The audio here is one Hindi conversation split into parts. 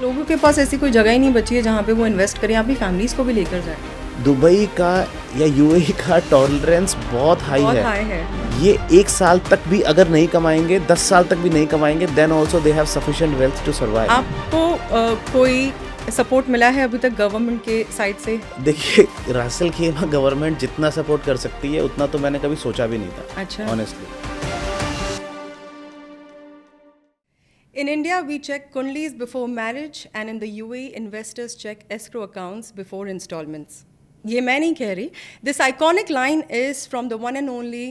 लोगों के पास ऐसी कोई जगह ही नहीं बची है जहाँ पे वो इन्वेस्ट करें, अपनी फैमिलीज को भी लेकर जाए। दुबई का या यूएई का टॉलरेंस बहुत हाई बहुत है। हाई है। ये 1 साल तक भी अगर नहीं कमाएंगे, 10 साल तक भी नहीं कमाएंगे, then also they have sufficient wealth to survive. आपको कोई सपोर्ट मिला है अभी तक गवर्नमेंट के साइड से? देखिए, रासेल खेमा गवर्नमेंट जितना सपोर्ट कर सकती है उतना तो मैंने कभी सोचा भी नहीं था। अच्छा। Honestly In India, we check kundlis before marriage, and in the UAE, investors check escrow accounts before installments. ये मैं नहीं कह रही. This iconic line is from the one and only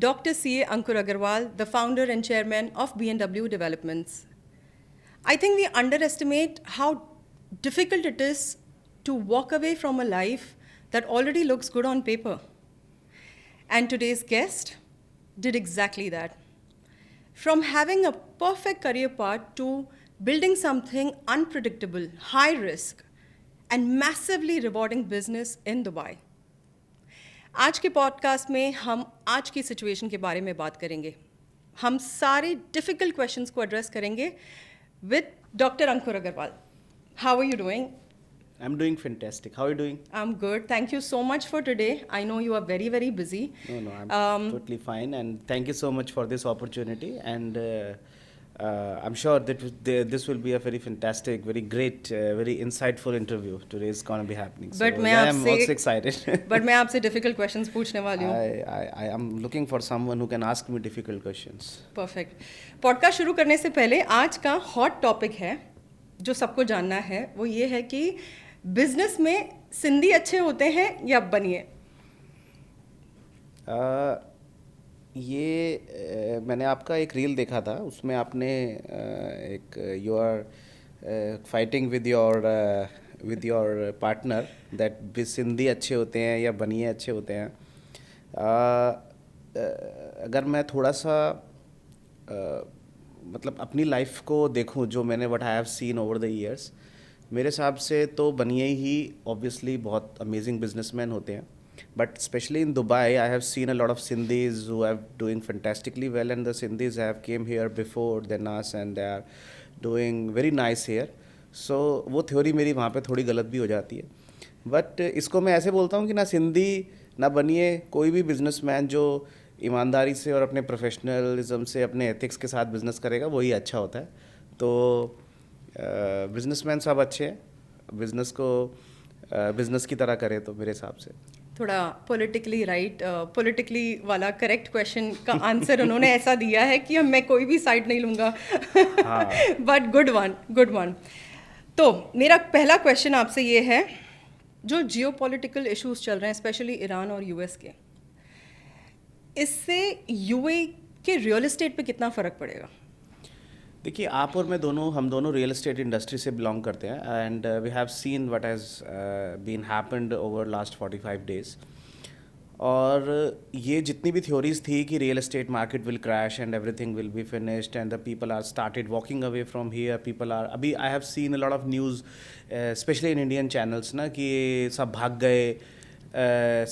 Dr. C.A. Ankur Agarwal, the founder and chairman of B&W Developments. I think we underestimate how difficult it is to walk away from a life that already looks good on paper. And today's guest did exactly that. From having a perfect career path to building something unpredictable, high risk, and massively rewarding business in Dubai. आज के पॉडकास्ट में हम आज की सिचुएशन के बारे में बात करेंगे. हम सारे डिफिकल्ट क्वेश्चंस को एड्रेस करेंगे with doctor Ankur Agrawal. How are you doing? I'm doing fantastic. How are you doing? I'm good. Thank you so much for today. I know you are very, very busy. No, I'm totally fine, and thank you so much for this opportunity. And I'm sure that this will be a very fantastic, very great, very insightful interview. Today is going to be happening. But so I'm also excited. But मैं आपसे difficult questions पूछने वाली हूँ. I am looking for someone who can ask me difficult questions. Perfect. Podcast शुरू करने से पहले आज का हॉट टॉपिक है जो सबको जानना है, वो ये है कि बिजनेस में सिंधी अच्छे होते हैं या बनिए? ये मैंने आपका एक रील देखा था, उसमें आपने एक you are fighting with your partner that Sindhi अच्छे होते हैं या बनिए अच्छे होते हैं. अगर मैं थोड़ा सा मतलब अपनी लाइफ को देखूं, जो मैंने what I have seen over the years, मेरे हिसाब से तो बनिए ही ऑब्वियसली बहुत अमेजिंग बिजनेसमैन होते हैं. But specially in Dubai I have seen a lot of Sindhis who have doing fantastically well, and the Sindhis have came here before then us and they are doing very nice here. So वो थ्योरी मेरी वहाँ पे थोड़ी गलत भी हो जाती है. बट इसको मैं ऐसे बोलता हूँ कि ना सिंधी ना बनिए, कोई भी बिजनेसमैन जो ईमानदारी से और अपने प्रोफेशनलिज्म से, अपने एथिक्स के साथ बिजनेस करेगा, वही अच्छा होता है. तो बिजनेसमैन सब अच्छे हैं, बिजनेस को बिजनेस की तरह करें तो मेरे हिसाब से. थोड़ा पॉलिटिकली पॉलिटिकली वाला करेक्ट क्वेश्चन का आंसर उन्होंने ऐसा दिया है कि मैं कोई भी साइड नहीं लूँगा. But good one. तो मेरा पहला क्वेश्चन आपसे ये है, जो जियोपॉलिटिकल इश्यूज चल रहे हैं स्पेशली ईरान और यूएस के, इससे यूएई के रियल एस्टेट पे कितना फ़र्क पड़ेगा? देखिए, आप और मैं दोनों, हम दोनों रियल एस्टेट इंडस्ट्री से बिलोंग करते हैं, and we have seen what has been happened over last 45 days. और ये जितनी भी थ्योरीज थी कि real estate market will crash and everything will be finished and the people are started walking away from here, people are, अभी I have seen a lot of news specially in Indian channels ना, कि सब भाग गए,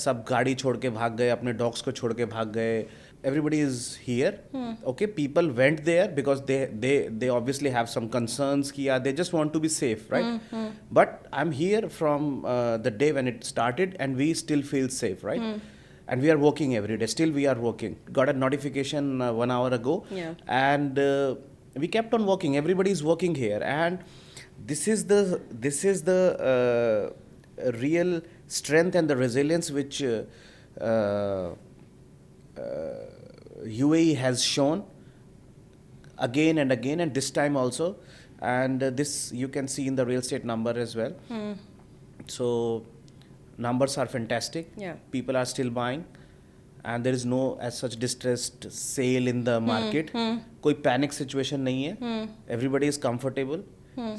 सब गाड़ी छोड़ के भाग गए, अपने डॉग्स को छोड़ के भाग गए. Everybody is here. Okay, people went there because they obviously have some concerns ki they just want to be safe, right? But I'm here from the day when it started, and we still feel safe, right? And we are working every day. Still we are working. Got a notification 1 hour ago. Yeah. And we kept on working. Everybody is working here, and this is the real strength and the resilience which UAE has shown again and again, and this time also, and this you can see in the real estate number as well. So numbers are fantastic. Yeah. People are still buying, and there is no as such distressed sale in the market. कोई panic situation नहीं है. Everybody is comfortable.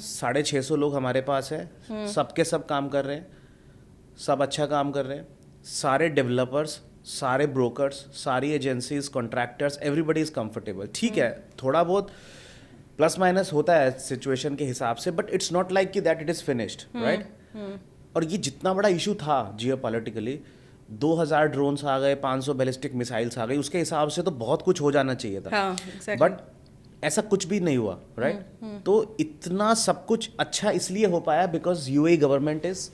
650 लोग हमारे पास है, सबके सब काम कर रहे हैं, सब अच्छा काम कर रहे हैं. सारे डेवलपर्स, सारे ब्रोकर्स, सारी agencies, contractors, everybody is comfortable. ठीक है, थोड़ा बहुत प्लस माइनस होता है सिचुएशन के हिसाब से, बट इट्स नॉट लाइक कि that it is finished, right? और ये जितना बड़ा इशू था जियोपॉलिटिकली, 2000 ड्रोन्स आ गए, 500 बैलिस्टिक मिसाइल्स आ गई, उसके हिसाब से तो बहुत कुछ हो जाना चाहिए था. हाँ, exactly. बट ऐसा कुछ भी नहीं हुआ, राइट? तो इतना सब कुछ अच्छा इसलिए हो पाया बिकॉज यूएई गवर्नमेंट इज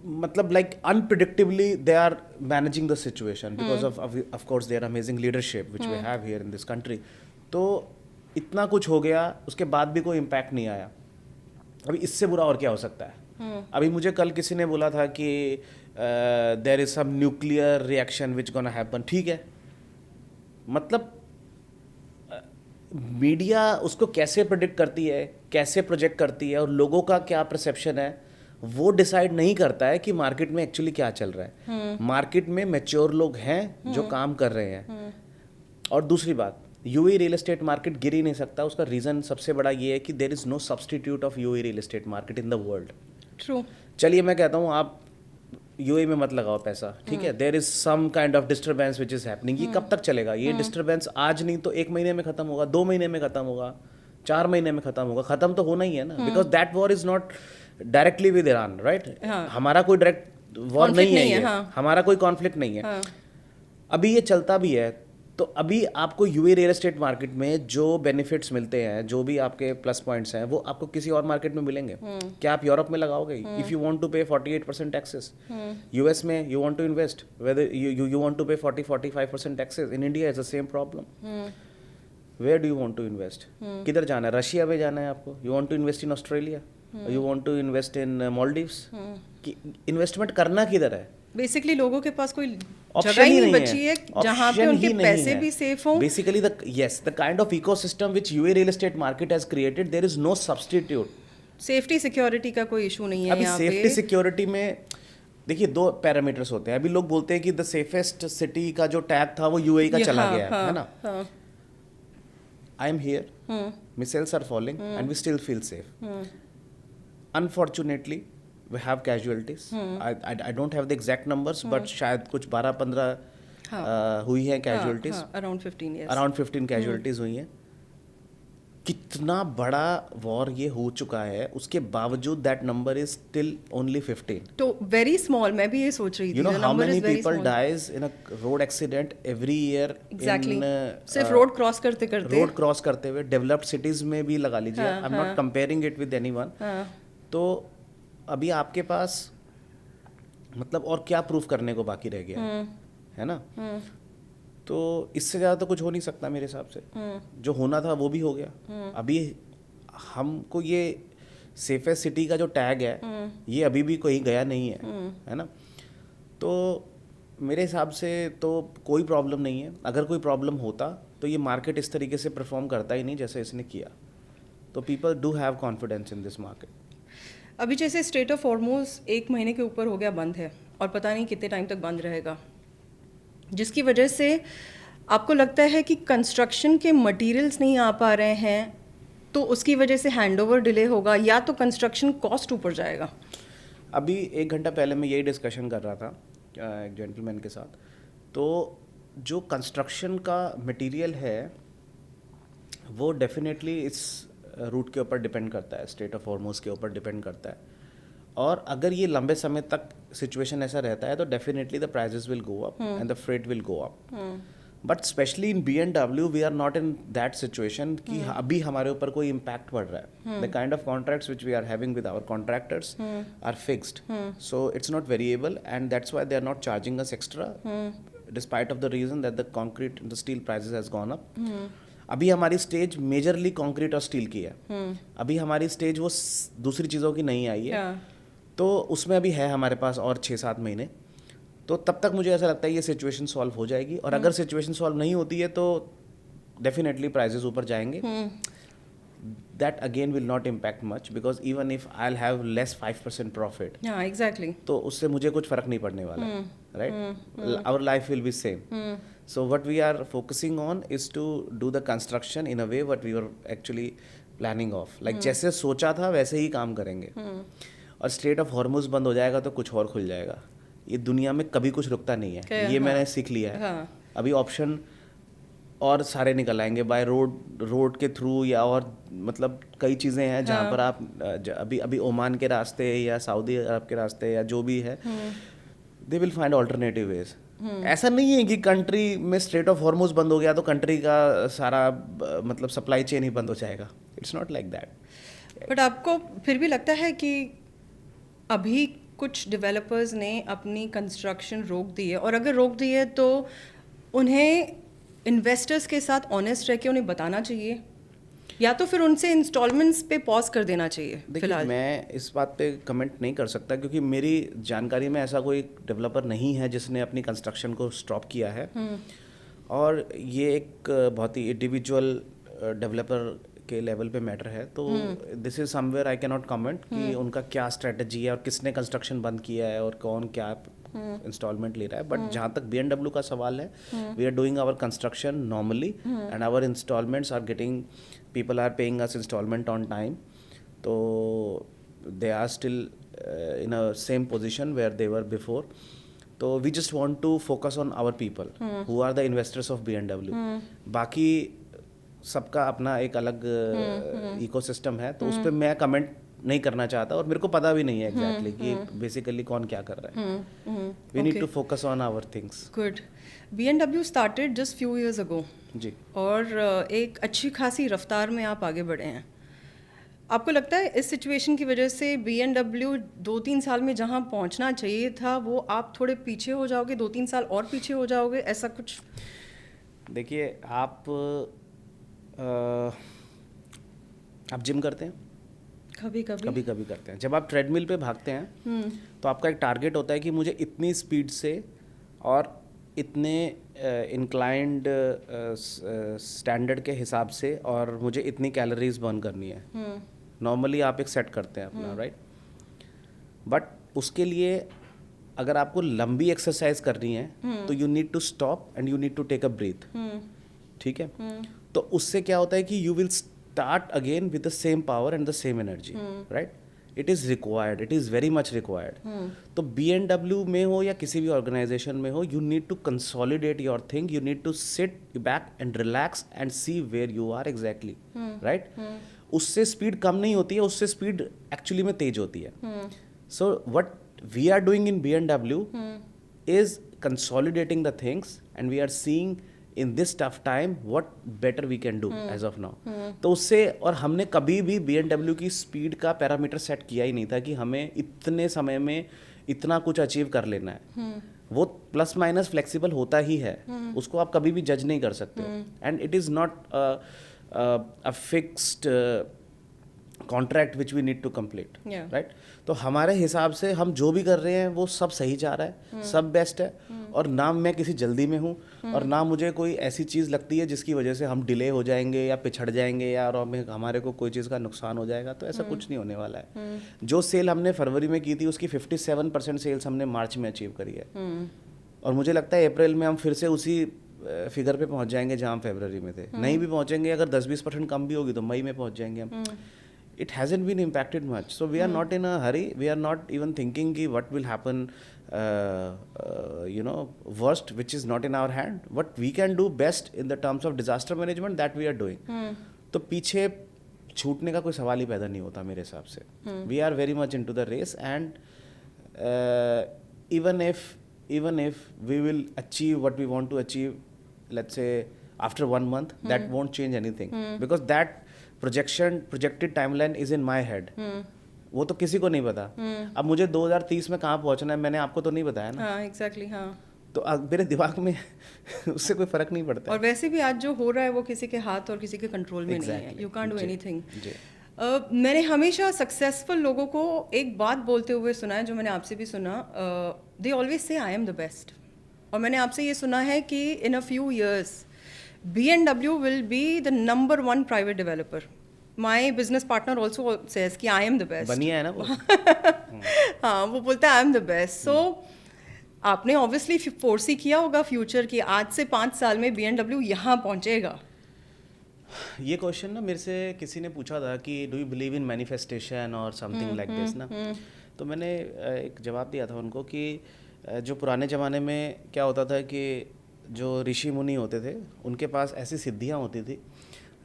मतलब like unpredictably they are managing the situation because of course their amazing leadership which we have here in this country. तो इतना कुछ हो गया, उसके बाद भी कोई इम्पैक्ट नहीं आया. अभी इससे बुरा और क्या हो सकता है? अभी मुझे कल किसी ने बोला था कि there is some nuclear reaction which gonna happen. ठीक है, मतलब मीडिया उसको कैसे प्रेडिक्ट करती है, कैसे प्रोजेक्ट करती है और लोगों का क्या परसेप्शन है, वो डिसाइड नहीं करता है कि मार्केट में एक्चुअली क्या चल रहा है. मार्केट में मैच्योर लोग हैं जो काम कर रहे हैं. और दूसरी बात, यूएई रियल एस्टेट मार्केट गिर ही नहीं सकता. उसका रीज़न सबसे बड़ा ये है कि there is no substitute of UAE real estate market in the world. True. चलिए मैं कहता हूँ आप यूएई में मत लगाओ पैसा, ठीक है? There is some kind of disturbance which is happening. ये कब तक चलेगा? ये डिस्टर्बेंस आज नहीं तो 1 महीने में खत्म होगा, 2 महीने में खत्म होगा, 4 महीने में खत्म होगा. खत्म तो होना ही है ना, because that war is not directly with Iran, right? हमारा कोई डायरेक्ट वॉर नहीं है ये. हमारा कोई कॉन्फ्लिक्ट नहीं है. अभी ये चलता भी है तो अभी आपको यूएई रियल एस्टेट मार्केट में जो बेनिफिट्स मिलते हैं, जो भी आपके प्लस पॉइंट्स हैं, वो आपको किसी और मार्केट में मिलेंगे. क्या आप यूरोप में लगाओगे? If you want to pay 48% taxes, US में you want to invest, whether you want to pay 40-45% taxes. In India is the same problem. Where do you want to invest? किधर जाना है? रशिया में जाना है आपको? You want to invest in Australia? You want to invest in Maldives? Investment करना किधर है? बेसिकली लोगों के पास कोई जगह ही नहीं बची है जहां पे उनके पैसे भी सेफ हों. Basically the kind of ecosystem which UAE real estate market has created, there is no substitute. Safety security का कोई इशू नहीं है अभी यहाँ पे. सेफ्टी सिक्योरिटी में देखिए 2 पैरामीटर्स होते हैं. अभी लोग बोलते हैं कि द सेफेस्ट सिटी का जो टैग था वो यूएई का चला गया है ना? I am here, missiles are falling and we still feel safe. Unfortunately we have casualties. I don't have the exact numbers, but शायद कुछ 12-15 हुई हैं casualties. Around 15, yes. Around 15 casualties हुई हैं. कितना बड़ा वॉर ये हो चुका है, उसके बावजूद that number is still only 15. तो very small. मैं भी ये सोच रही थी. You know how many people dies in a road accident every year? Exactly. सिर्फ रोड क्रॉस करते करते. रोड क्रॉस करते हुए डेवलप्ड सिटीज में भी लगा लीजिए. I am not comparing it with anyone. तो अभी आपके पास मतलब और क्या प्रूफ करने को बाकी रह गया है ना? तो इससे ज़्यादा तो कुछ हो नहीं सकता मेरे हिसाब से. जो होना था वो भी हो गया. अभी हमको ये सेफेस्ट सिटी का जो टैग है ये अभी भी कहीं गया नहीं है ना? तो मेरे हिसाब से तो कोई प्रॉब्लम नहीं है. अगर कोई प्रॉब्लम होता तो ये मार्केट इस तरीके से परफॉर्म करता ही नहीं जैसे इसने किया. तो people do have confidence in this market. अभी जैसे स्ट्रेट ऑफ हॉर्मुज़ 1 महीने के ऊपर हो गया बंद है और पता नहीं कितने टाइम तक बंद रहेगा, जिसकी वजह से आपको लगता है कि कंस्ट्रक्शन के मटेरियल्स नहीं आ पा रहे हैं तो उसकी वजह से हैंडओवर डिले होगा या तो कंस्ट्रक्शन कॉस्ट ऊपर जाएगा? अभी 1 घंटा पहले मैं यही डिस्कशन कर रहा था एक जेंटलमैन के साथ. तो जो कंस्ट्रक्शन का मटेरियल है वो डेफिनेटली इस रूट के ऊपर डिपेंड करता है, स्ट्रेट ऑफ हॉर्मुज़ के ऊपर डिपेंड करता है. और अगर ये लंबे समय तक सिचुएशन ऐसा रहता है तो definitely the prices will go up and the freight will go up. But specially in B&W we are not in that situation कि अभी हमारे ऊपर कोई इम्पैक्ट पड़ रहा है. The kind of contracts which we are having with our contractors are fixed, so it's not variable and that's why they are not charging us extra despite of the reason that the concrete the steel prices has gone up. अभी हमारी स्टेज मेजरली कंक्रीट और स्टील की है. अभी हमारी स्टेज वो दूसरी चीज़ों की नहीं आई है. तो उसमें अभी है हमारे पास और 6-7 महीने. तो तब तक मुझे ऐसा लगता है ये सिचुएशन सॉल्व हो जाएगी. और अगर सिचुएशन सॉल्व नहीं होती है तो डेफिनेटली प्राइजेस ऊपर जाएंगे. That again will not impact much because even if I will have less 5% profit, exactly, तो उससे मुझे कुछ फर्क नहीं पड़ने वाला है, right? Our life will be same. So what we are focusing on is to do the construction in a way what we were actually planning of. Like जैसे सोचा था वैसे ही काम करेंगे. और स्ट्रेट ऑफ हॉर्मुज़ बंद हो जाएगा तो कुछ और खुल जाएगा. ये दुनिया में कभी कुछ रुकता नहीं है. ये मैंने सीख लिया है. अभी ऑप्शन और सारे निकल आएंगे बाय रोड के थ्रू या और मतलब कई चीज़ें हैं जहाँ पर आप अभी ओमान के रास्ते या सऊदी अरब के रास्ते या जो भी है, they will find alternative ways. ऐसा नहीं है कि कंट्री में स्ट्रेट ऑफ हॉर्मुज बंद हो गया तो कंट्री का सारा मतलब सप्लाई चेन ही बंद हो जाएगा. It's not like that. But आपको फिर भी लगता है कि अभी कुछ डेवलपर्स ने अपनी कंस्ट्रक्शन रोक दी है, और अगर रोक दी है तो उन्हें इन्वेस्टर्स के साथ ऑनेस्ट रह के उन्हें बताना चाहिए, या तो फिर उनसे इंस्टॉलमेंट्स पे पॉज कर देना चाहिए देखिए, फिलहाल? मैं इस बात पे कमेंट नहीं कर सकता क्योंकि मेरी जानकारी में ऐसा कोई डेवलपर नहीं है जिसने अपनी कंस्ट्रक्शन को स्टॉप किया है. और ये एक बहुत ही इंडिविजुअल डेवलपर के लेवल पे मैटर है. तो this is somewhere I can not comment कि उनका क्या स्ट्रेटजी है और किसने कंस्ट्रक्शन बंद किया है और कौन क्या इंस्टॉलमेंट ले रहा है. बट जहाँ तक BMW का सवाल है, we are doing our construction normally and our instalments are getting, people are paying us installment on time. So they are still in a same position where they were before. So we just want to focus on our people who are the investors of BMW. बाकी सबका अपना एक अलग इकोसिस्टम है, तो उस पर मैं कमेंट नहीं करना चाहता और मेरे को पता भी नहीं है एग्जैक्टली कि बेसिकली कौन क्या कर रहा है. We need to focus on our things. Good. BMW started just few years ago जी. और एक अच्छी खासी रफ्तार में आप आगे बढ़े हैं. आपको लगता है इस सिचुएशन की वजह से BMW 2-3 साल में जहां पहुंचना चाहिए था वो आप थोड़े पीछे हो जाओगे, 2-3 साल और पीछे हो जाओगे, ऐसा कुछ? देखिए, आप जिम करते हैं? कभी कभी करते हैं. जब आप ट्रेडमिल पे भागते हैं तो आपका एक टारगेट होता है कि मुझे इतनी स्पीड से और इतने इंक्लाइंड स्टैंडर्ड के हिसाब से और मुझे इतनी कैलोरीज बर्न करनी है. नॉर्मली आप एक सेट करते हैं अपना, राइट. बट उसके लिए अगर आपको लंबी एक्सरसाइज करनी है तो you need to stop and you need to take a breath. ठीक है. तो उससे क्या होता है कि you will start again with the same power and the same energy, right? It is required, it is very much required. तो BMW में हो या किसी भी ऑर्गेनाइजेशन में हो, you need to consolidate your thing, you need to sit back and relax and see where you are exactly, right? उससे स्पीड कम नहीं होती है, उससे स्पीड एक्चुअली में तेज होती है. So what we are doing in BMW is consolidating the things and we are seeing in this tough time what better we can do as of now. तो उससे, और हमने कभी भी BMW की स्पीड का पैरामीटर सेट किया ही नहीं था कि हमें इतने समय में इतना कुछ अचीव कर लेना है. वो प्लस माइनस फ्लेक्सिबल होता ही है, उसको आप कभी भी जज नहीं कर सकते. And it is not a fixed contract which we need to complete, right. तो हमारे हिसाब से हम जो भी कर रहे हैं वो सब सही जा रहा है, सब बेस्ट है. और ना मैं किसी जल्दी में हूँ और ना मुझे कोई ऐसी चीज़ लगती है जिसकी वजह से हम डिले हो जाएंगे या पिछड़ जाएंगे या और हमारे को कोई चीज़ का नुकसान हो जाएगा. तो ऐसा कुछ नहीं होने वाला है. जो सेल हमने फरवरी में की थी उसकी 57% सेल्स हमने मार्च में अचीव करी है. और मुझे लगता है अप्रैल में हम फिर से उसी फिगर पे पहुंच जाएंगे जहाँ हम फरवरी में थे. नहीं भी पहुंचेंगे, अगर 10-20% कम भी होगी तो मई में पहुंच जाएंगे हम. It hasn't been impacted much, so we are not in a hurry. We are not even thinking ki what will happen, worst, which is not in our hand. What we can do best in the terms of disaster management, that we are doing. तो पीछे छूटने का कोई सवाल ही पैदा नहीं होता मेरे हिसाब से. We are very much into the race, and even if we will achieve what we want to achieve, let's say after 1 month, that won't change anything, because that projected timeline is in my head. वो तो किसी को नहीं पता. अब मुझे 2030 में कहाँ पहुँचना है मैंने आपको तो नहीं बताया ना. हाँ, एग्जैक्टली. हाँ, तो मेरे दिमाग में उससे कोई फर्क नहीं पड़ता. और वैसे भी आज जो हो रहा है वो किसी के हाथ और किसी के कंट्रोल में नहीं है. You can't do anything. मैंने हमेशा सक्सेसफुल लोगों को एक बात बोलते हुए सुना है, जो मैंने आपसे भी सुना. They always say I am the best. और मैंने आपसे ये सुना है कि in a few years BMW will be the number 1 private developer. My business partner also says कि I am the best. बनिया है ना वो. हाँ, वो बोलता है I am the best. So आपने obviously फोर्सी किया होगा फ्यूचर की, आज से 5 साल में BMW यहाँ पहुँचेगा. ये क्वेश्चन ना मेरे से किसी ने पूछा था कि do you believe in manifestation और समथिंग लाइक दिस ना. तो मैंने एक जवाब दिया था उनको कि जो पुराने ज़माने में क्या होता था कि जो ऋषि मुनि होते थे उनके पास ऐसी सिद्धियां होती थी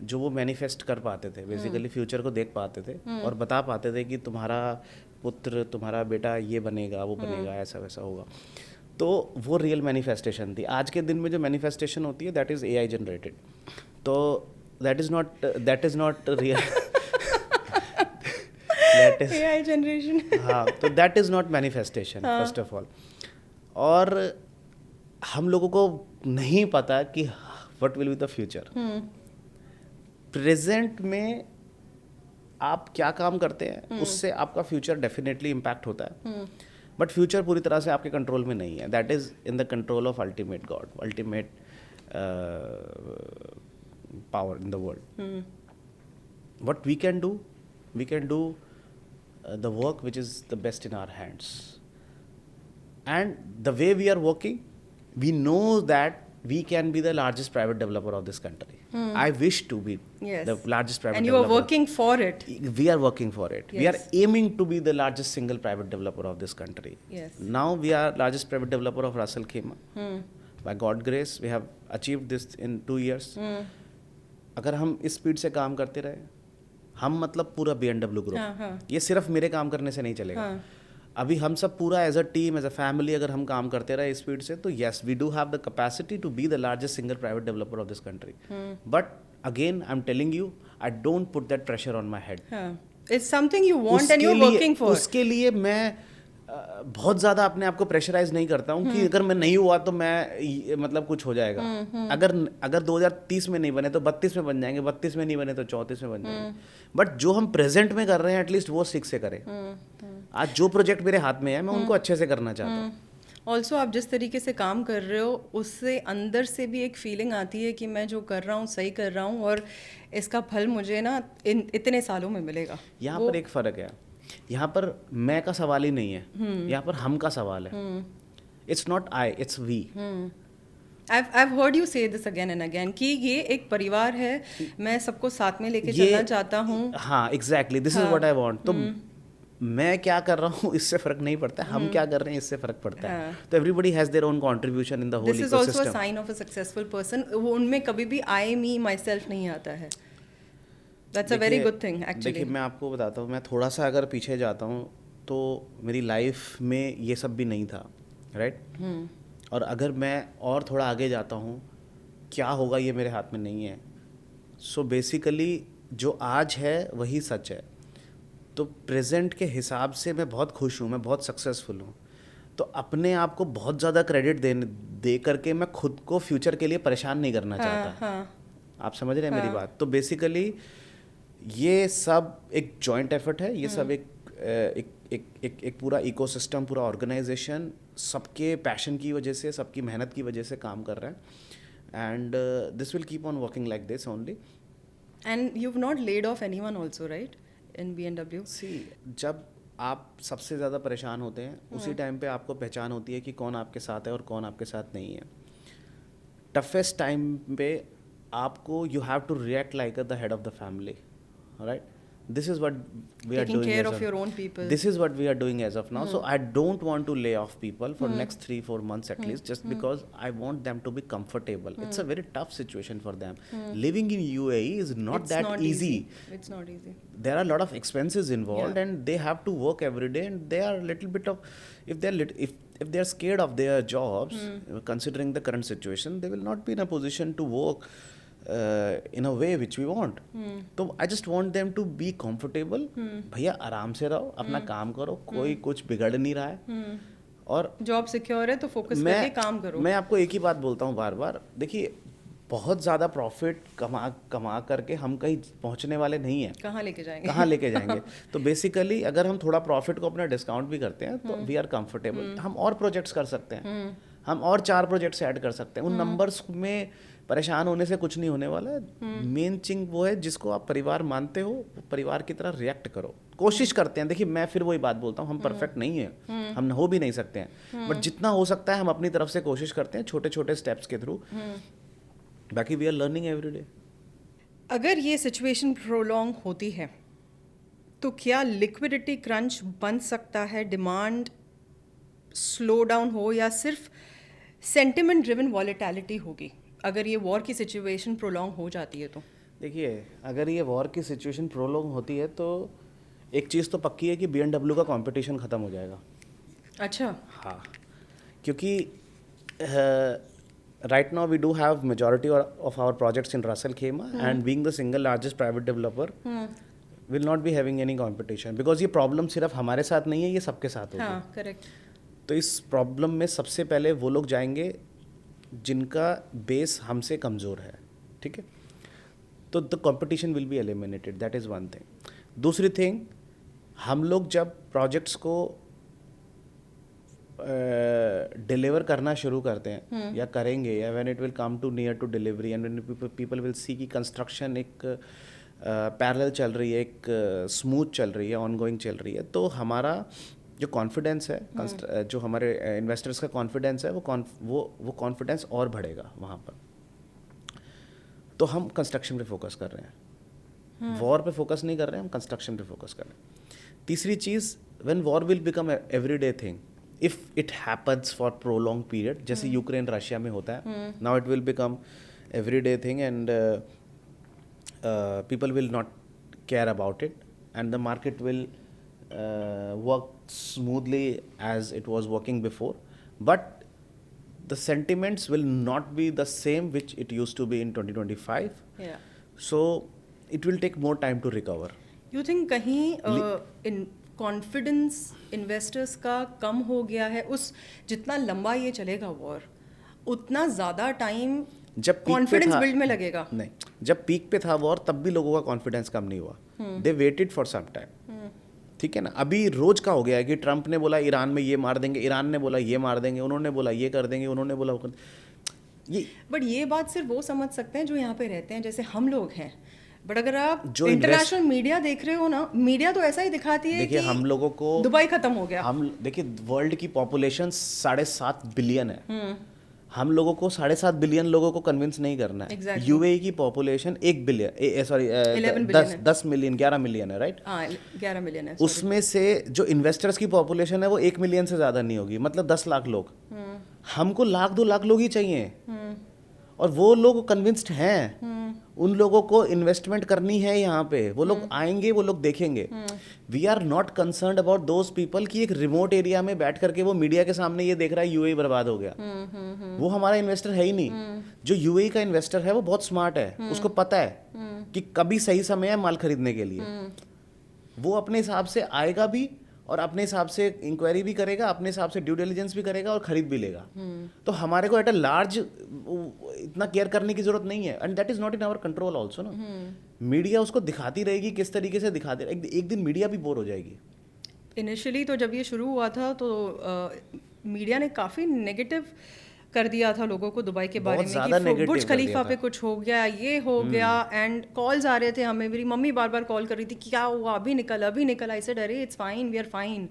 जो वो मैनिफेस्ट कर पाते थे, बेसिकली फ्यूचर को देख पाते थे और बता पाते थे कि तुम्हारा पुत्र, तुम्हारा बेटा ये बनेगा, वो बनेगा, ऐसा वैसा होगा. तो वो रियल मैनिफेस्टेशन थी। आज के दिन में जो मैनिफेस्टेशन होती है दैट इज़ एआई जनरेटेड, तो that is not real that is AI generation. हाँ, तो that is not manifestation first of all. और हम लोगों को नहीं पता कि what will be the future. Present में आप क्या काम करते हैं उससे आपका फ्यूचर डेफिनेटली इम्पैक्ट होता है, बट फ्यूचर पूरी तरह से आपके कंट्रोल में नहीं है। That is in the control of ultimate God, ultimate power in the world. What we can do the work which is the best in our hands, and the way we are working, we know that we can be the largest private developer of this country. I wish to be Yes. the largest private And you are developer. working for it. We are working for it. We are Yes. aiming to be the largest single private developer of this country. Yes. Now we are largest private developer of Russell Khema. By God grace we have achieved this in 2 years. अगर हम इस स्पीड से काम करते रहे, हम मतलब पूरा BMW ग्रुप, हाँ, हाँ. ये सिर्फ मेरे काम करने से नहीं चलेगा। हाँ. अभी हम सब पूरा as a team, as a family अगर हम काम करते रहे इस स्पीड से, तो yes we do have the capacity to be the largest single private developer of this country. But again I am telling you, I don't put that pressure on my head. It's something you want and you're working for. उसके लिए मैं बहुत ज़्यादा अपने आप को प्रेशराइज नहीं करता हूँ कि अगर मैं नहीं हुआ तो मैं मतलब कुछ हो जाएगा। अगर 2030 में नहीं बने तो 32 में बन जाएंगे, 32 में नहीं बने तो 34 में बन जाएंगे। बट जो हम प्रेजेंट में कर रहे हैं एटलीस्ट वो ठीक से करें। आज जो प्रोजेक्ट मेरे हाथ में है मैं उनको अच्छे से करना चाहता हूँ। ऑल्सो आप जिस तरीके से काम कर रहे हो उससे अंदर से भी एक फीलिंग आती है कि मैं जो कर रहा हूँ सही कर रहा हूँ और इसका फल मुझे ना इतने सालों में मिलेगा। यहाँ पर एक फ़र्क है, यहाँ पर मैं का सवाल ही नहीं है, यहाँ पर हम का सवाल है। It's not I, it's we. I've heard you say this again and again कि ये एक परिवार है, मैं सबको साथ में लेके चलना चाहता हूँ। हाँ exactly, this is what I want. तो मैं क्या कर रहा हूँ इससे फर्क नहीं पड़ता, हम क्या कर रहे हैं इससे फर्क पड़ता है। तो everybody has their own contribution in the whole ecosystem. This is also a sign of a successful person. उनमें कभी भी आई मी माई सेल्फ नहीं आता है। That's a very good thing actually. देखिए मैं आपको बताता हूँ, मैं थोड़ा सा अगर पीछे जाता हूँ तो मेरी लाइफ में ये सब भी नहीं था, राइट? और अगर मैं और थोड़ा आगे जाता हूँ, क्या होगा ये मेरे हाथ में नहीं है। सो बेसिकली जो आज है वही सच है। तो प्रेजेंट के हिसाब से मैं बहुत खुश हूँ, मैं बहुत सक्सेसफुल हूँ। तो अपने आप को बहुत ज़्यादा क्रेडिट दे करके मैं खुद को फ्यूचर के लिए परेशान नहीं करना चाहता। आप समझ रहे हैं मेरी बात? तो बेसिकली ये सब एक जॉइंट एफर्ट है, ये सब एक पूरा इकोसिस्टम, पूरा ऑर्गेनाइजेशन सबके पैशन की वजह से, सबकी मेहनत की वजह से काम कर रहा है। And this will keep on working like this only. And you have not laid off anyone also, right, in BMW? सी, जब आप सबसे ज़्यादा परेशान होते हैं उसी टाइम पे आपको पहचान होती है कि कौन आपके साथ है और कौन आपके साथ नहीं है। टफेस्ट टाइम पे आपको you have to react like the head of the family, right? This is what we are doing. Taking care of your own people. This is what we are doing as of now. So I don't want to lay off people for next 3-4 months at least, just because I want them to be comfortable. It's a very tough situation for them. Living in UAE is not It's that not easy. It's not easy. There are a lot of expenses involved, and they have to work every day, and they are a little bit of, if they're scared of their jobs, considering the current situation, they will not be in a position to work in a way which we want. तो I just want them to be comfortable. भैया आराम से रहो, अपना काम करो, कोई कुछ बिगड़ नहीं रहा है। और जॉब सिक्योर है तो फोकस करके काम करो। मैं आपको एक ही बात बोलता हूँ बार बार, देखिए बहुत ज़्यादा प्रॉफिट कमा करके हम कहीं पहुँचने वाले नहीं हैं। कहाँ लेके जाएंगे? कहाँ लेके जाएंगे? तो बेसिकली अगर हम थोड़ा प्रॉफिट को अपना डिस्काउंट भी करते हैं तो वी आर कंफर्टेबल। हम और प्रोजेक्ट्स कर सकते हैं, हम और 4 प्रोजेक्ट्स ऐड कर सकते हैं। उन नंबर्स में परेशान होने से कुछ नहीं होने वाला है। मेन थिंग वो है जिसको आप परिवार मानते हो, परिवार की तरह रिएक्ट करो, कोशिश करते हैं। देखिए मैं फिर वही बात बोलता हूँ, हम परफेक्ट नहीं है, हम हो भी नहीं सकते हैं, बट जितना हो सकता है हम अपनी तरफ से कोशिश करते हैं छोटे छोटे स्टेप्स के थ्रू। बाकी we are learning every day. अगर ये सिचुएशन प्रोलॉन्ग होती है तो क्या लिक्विडिटी क्रंच बन सकता है, डिमांड स्लो डाउन हो, या सिर्फ सेंटिमेंट ड्रिवन वॉलेटिलिटी होगी अगर ये वॉर की सिचुएशन प्रोलॉन्ग हो जाती है? तो देखिए अगर ये वॉर की सिचुएशन प्रोलॉन्ग होती है तो एक चीज़ तो पक्की है कि BMW का कंपटीशन ख़त्म हो जाएगा। अच्छा। हाँ, क्योंकि right now we do have majority of our projects in Ras Al Khaimah, and being the single largest private developer will not be having any competition, because ये problem सिर्फ हमारे साथ नहीं है, ये सबके साथ होगी. हाँ, correct. तो इस प्रॉब्लम में सबसे पहले वो लोग जाएंगे जिनका बेस हमसे कमज़ोर है, ठीक है. तो the competition will be eliminated, that is one thing. दूसरी थिंग, हम लोग जब प्रोजेक्ट्स को डिलीवर करना शुरू करते हैं या करेंगे, या when it will come to near to delivery and when people will see कि कंस्ट्रक्शन एक पैरेलल चल रही है, एक स्मूथ चल रही है, ऑनगोइंग चल रही है, तो हमारा जो कॉन्फिडेंस है, जो हमारे इन्वेस्टर्स का कॉन्फिडेंस है, वो कॉन्फिडेंस और बढ़ेगा वहाँ पर. तो हम कंस्ट्रक्शन पे फोकस कर रहे हैं, वॉर पे फोकस नहीं कर रहे हैं, हम कंस्ट्रक्शन पे फोकस कर रहे हैं. तीसरी चीज़, when war will become everyday thing, if it happens for prolong period, जैसे यूक्रेन रशिया में होता है, now it will become everyday thing, and people will not care about it, and the market will work smoothly as it was working before, but the sentiments will not be the same which it used to be in 2025. Yeah. So it will take more time to recover. You think कहीं in confidence investors का कम हो गया है? उस जितना लंबा ये चलेगा वॉर, उतना ज़्यादा टाइम जब कॉन्फिडेंस बिल्ड में लगेगा. नहीं, जब पीक पे था वॉर, तब भी लोगों का कॉन्फिडेंस कम नहीं हुआ. They waited for some time, ठीक है ना. अभी रोज का हो गया है कि ट्रंप ने बोला ईरान में ये मार देंगे, ईरान ने बोला ये मार देंगे, उन्होंने बोला ये कर देंगे, उन्होंने बोला वो ये. बट ये बात सिर्फ वो समझ सकते हैं जो यहाँ पे रहते हैं, जैसे हम लोग हैं. बट अगर आप जो इंटरनेशनल मीडिया देख रहे हो ना, मीडिया तो ऐसा ही दिखाती है कि हम लोगों को दुबई खत्म हो गया. हम देखिए, वर्ल्ड की पॉपुलेशन 7.5 बिलियन है. हम लोगों को 7.5 बिलियन लोगों को कन्विंस नहीं करना है. exactly. यूएई की population 1 billion, sorry 10 million, 11 million है, राइट? 11 मिलियन है. उसमें से जो इन्वेस्टर्स की पॉपुलेशन है वो 1 मिलियन से ज़्यादा नहीं होगी, मतलब 10 लाख लोग. हमको 1-2 लाख लोग ही चाहिए, और वो लोग कन्विंस्ड हैं. उन लोगों को इन्वेस्टमेंट करनी है यहाँ पे, वो लोग आएंगे, वो लोग देखेंगे. We are not concerned about those people कि एक रिमोट एरिया में बैठ करके वो मीडिया के सामने ये देख रहा है यूएई बर्बाद हो गया. वो हमारा इन्वेस्टर है ही नहीं. जो यूएई का इन्वेस्टर है वो बहुत स्मार्ट है, उसको पता है कि कभी सही समय है माल खरीदने के लिए. वो अपने हिसाब से आएगा भी, और अपने हिसाब से इंक्वायरी भी करेगा, अपने हिसाब से ड्यू डिलिजेंस भी करेगा और खरीद भी लेगा. तो हमारे को एट अ लार्ज इतना केयर करने की जरूरत नहीं है, and that is not in our control also ना. मीडिया उसको दिखाती रहेगी, किस तरीके से दिखाती रहेगी, एक दिन मीडिया भी बोर हो जाएगी. इनिशियली तो जब ये शुरू हुआ था तो मीडिया ने काफ़ी नेगेटिव कर दिया था लोगों को दुबई के बारे में कि बुर्ज खलीफा पे कुछ हो गया, ये हो गया. एंड कॉल्स आ रहे थे हमें, मेरी मम्मी बार बार कॉल कर रही थी, क्या हुआ, अभी निकल. आई सेड अरे it's fine, we are fine.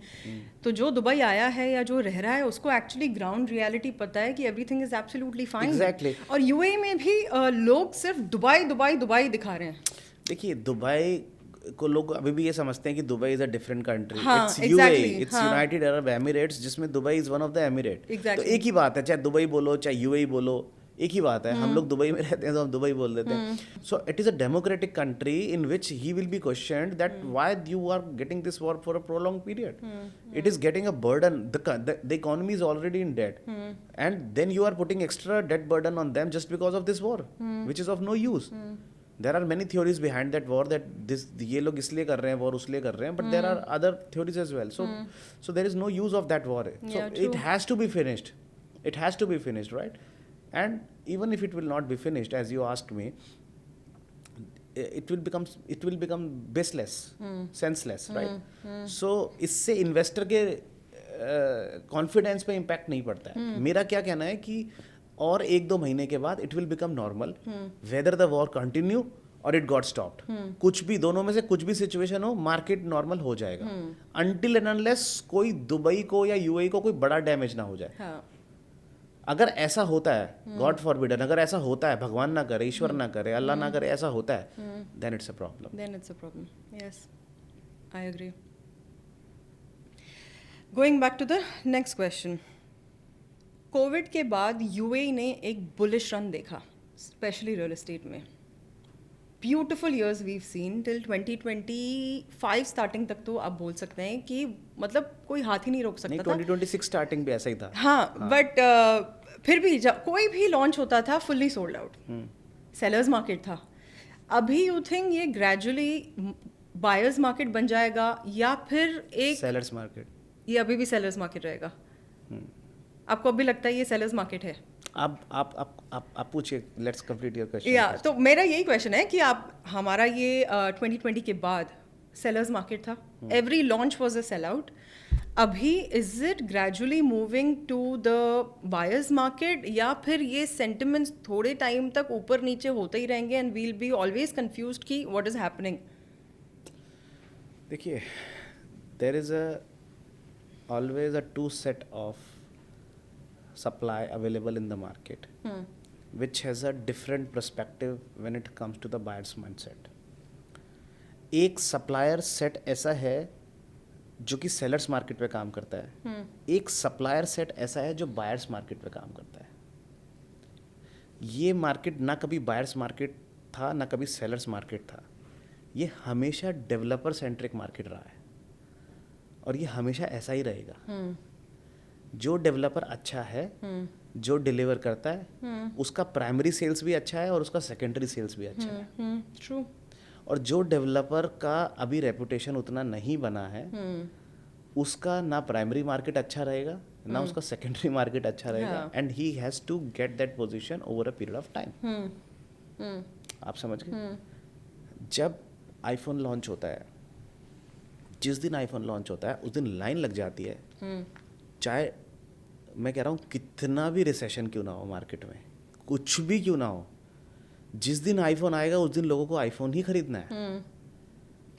तो जो दुबई आया है या जो रह रहा है उसको एक्चुअली ग्राउंड रियलिटी पता है कि everything is absolutely fine. Exactly. और यूएई में भी लोग सिर्फ दुबई दिखा रहे हैं. देखिए, दुबई को लोग अभी भी ये समझते हैं कि Dubai is a different country. It's UAE, it's United Arab Emirates, जिसमें Dubai is one of the emirate. तो एक ही बात है, चाहे दुबई बोलो चाहे यूएई बोलो, एक ही बात है. हम लोग दुबई में रहते हैं तो हम दुबई बोल देते हैं. So it is a democratic country in which he will be questioned that why you are getting this war for a prolong period. It is getting a burden. The economy is already in debt, and then you are putting extra debt burden on them just because of this war, which is of no use. There are many theories behind that war, that ये लोग इसलिए कर रहे हैं, war उसलिए कर रहे हैं, but there are other theories as well. So there is no use of that war. So it has to be finished. It has to be finished, right? And even if it will not be finished, as you asked me, it will become baseless, senseless, right? So इससे investor के confidence पे impact नहीं पड़ता है. मेरा क्या कहना है कि और 1-2 महीने के बाद it will become normal, whether the war continue और इट गॉट स्टॉप्ड. कुछ भी, दोनों में से कुछ भी सिचुएशन हो, मार्केट नॉर्मल हो जाएगा. अनटिल एंड अनलेस कोई दुबई को या यूएई को कोई बड़ा डैमेज ना हो जाए. अगर ऐसा होता है, गॉड फॉरबिड, अगर ऐसा होता है, भगवान ना करे, ईश्वर ना करे, अल्लाह ना करे, ऐसा होता है, then it's a problem. Yes, I agree. Going back to the next question. Covid के बाद यूएई ने एक बुलिश रन देखा, स्पेशली रियल एस्टेट में. Beautiful years we've seen till 2025 starting तक, तो आप बोल सकते हैं कि मतलब कोई हाथ ही नहीं रोक नहीं, सकता था। 2026 स्टार्टिंग भी ऐसा ही था। हाँ, बट फिर भी जब कोई भी लॉन्च होता था fully sold out, sellers market था। अभी यू थिंक ये ग्रेजुअली बायर्स मार्केट बन जाएगा या फिर एक, सेलर्स मार्केट। ये अभी भी सेलर्स मार्केट रहेगा? आपको अभी लगता है ये सेलर्स मार्केट है? आप पूछिए, लेट्स कंप्लीट योर क्वेश्चन। या तो मेरा यही क्वेश्चन है कि आप, हमारा ये 2020 के बाद सेलर्स मार्केट था, every launch was a sell out. अभी is it gradually moving to the buyers market, या फिर ये सेंटिमेंट्स थोड़े टाइम तक ऊपर नीचे होते ही रहेंगे and we'll be always confused कि व्हाट इज हैपनिंग? देखिए, there is always a two set of supply available in the market, which has a different perspective when it comes to the buyer's mindset. एक सप्लायर सेट ऐसा है जो कि सेलर्स मार्केट पे काम करता है, एक सप्लायर सेट ऐसा है जो बायर्स मार्केट पे काम करता है। ये मार्केट ना कभी बायर्स मार्केट था ना कभी सेलर्स मार्केट था, ये हमेशा डेवलपर सेंट्रिक मार्केट रहा है और ये हमेशा ऐसा ही रहेगा। जो डेवलपर अच्छा है, जो डिलीवर करता है, उसका प्राइमरी सेल्स भी अच्छा है और उसका सेकेंडरी सेल्स भी अच्छा है। ट्रू। और जो डेवलपर का अभी रेपुटेशन उतना नहीं बना है, उसका ना प्राइमरी मार्केट अच्छा रहेगा ना उसका सेकेंडरी मार्केट अच्छा रहेगा, and he has to get that position over a period of time. आप समझ गए? जब आईफोन लॉन्च होता है, जिस दिन आईफोन लॉन्च होता है उस दिन लाइन लग जाती है, चाहे मैं कह रहा हूँ कितना भी रिसेशन क्यों ना हो मार्केट में, कुछ भी क्यों ना हो, जिस दिन आईफोन आएगा उस दिन लोगों को आईफोन ही खरीदना है।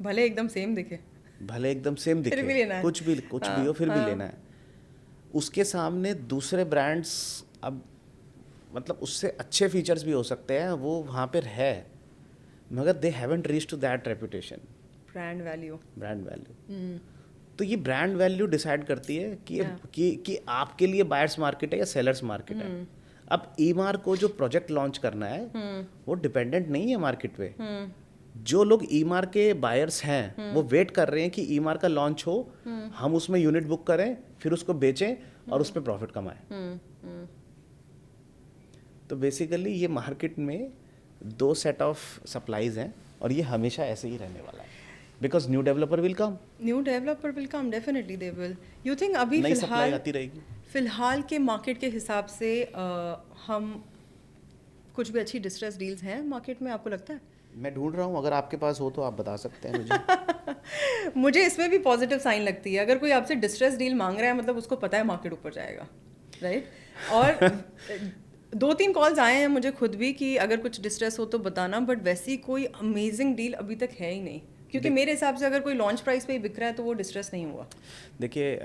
भले एकदम सेम दिखे, भले एकदम सेम दिखे, भी लेना है। कुछ भी हो, फिर भी लेना है। उसके सामने दूसरे ब्रांड्स, अब मतलब उससे अच्छे फीचर्स भी हो सकते हैं, वो वहाँ पर है, मगर they haven't reach to that reputation, brand value. तो ये ब्रांड वैल्यू डिसाइड करती है कि आपके लिए बायर्स मार्केट है या सेलर्स मार्केट है। अब ईमार को जो प्रोजेक्ट लॉन्च करना है वो डिपेंडेंट नहीं है मार्केट पे। जो लोग ईमार के बायर्स हैं वो वेट कर रहे हैं कि ईमार का लॉन्च हो, हम उसमें यूनिट बुक करें, फिर उसको बेचें और उस पर प्रॉफिट कमाएं। तो बेसिकली ये मार्केट में दो सेट ऑफ सप्लाईज हैं और ये हमेशा ऐसे ही रहने वाला है, because new developer will come. New developer will come, definitely they will. You think अभी नई सप्लाई आती रहेगी। फिलहाल के मार्केट के हिसाब से हम कुछ भी अच्छी डिस्ट्रेस डील्स हैं मार्केट में, आपको लगता है? मैं ढूंढ रहा हूँ, अगर आपके पास हो तो आप बता सकते हैं मुझे। मुझे इसमें भी पॉजिटिव साइन लगती है। अगर कोई आपसे डिस्ट्रेस डील मांग रहा है, मतलब उसको पता है मार्केट ऊपर जाएगा, राइट? और 2-3 कॉल्स आए हैं मुझे खुद भी कि अगर कुछ डिस्ट्रेस हो तो बताना, बट वैसी कोई अमेजिंग डील अभी तक है ही नहीं, क्योंकि मेरे हिसाब से अगर कोई लॉन्च प्राइस पे ही बिक रहा है तो वो डिस्ट्रेस नहीं हुआ। देखिए,